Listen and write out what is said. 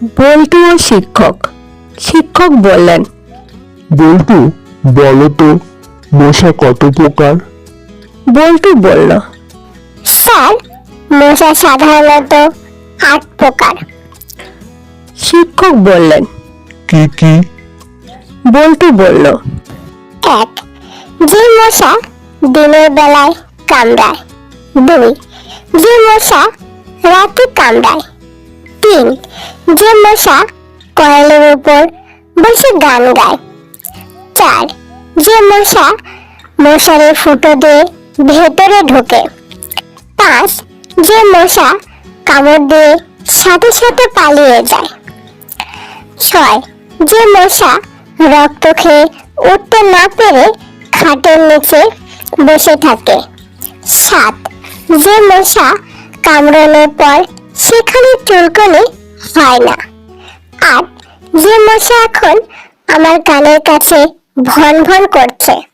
বল্টু ও শিক্ষক। শিক্ষক বললেন, বল্টু, বলো তো মশা কত প্রকার? বল্টু বলল, স্যার, মশা সাধারণত 8 প্রকার। শিক্ষক বললেন, কি কি? বল্টু বলল, 1. যে মশা দিনের বেলায় কামড়ায়। 2. যে মশা রাতে কামড়ায়। 3. যে মশা কয়েলের উপর বসে গান গায়। 4. যে মশা মশারির ফুটো দিয়ে ভেতরে ঢোকে। 5. যে মশা কামড় দিয়ে সাথে সাথে পালিয়ে যায়। 6. যে মশা রক্ত খেয়ে উঠতে না পেরে খাটের নিচে বসে থাকে। 7. যে মশা কামড়ানোর পর সেখানে চুলকানি হয় না। 8. যে মশা এখন আমার কানের কাছে ভন ভন করছে।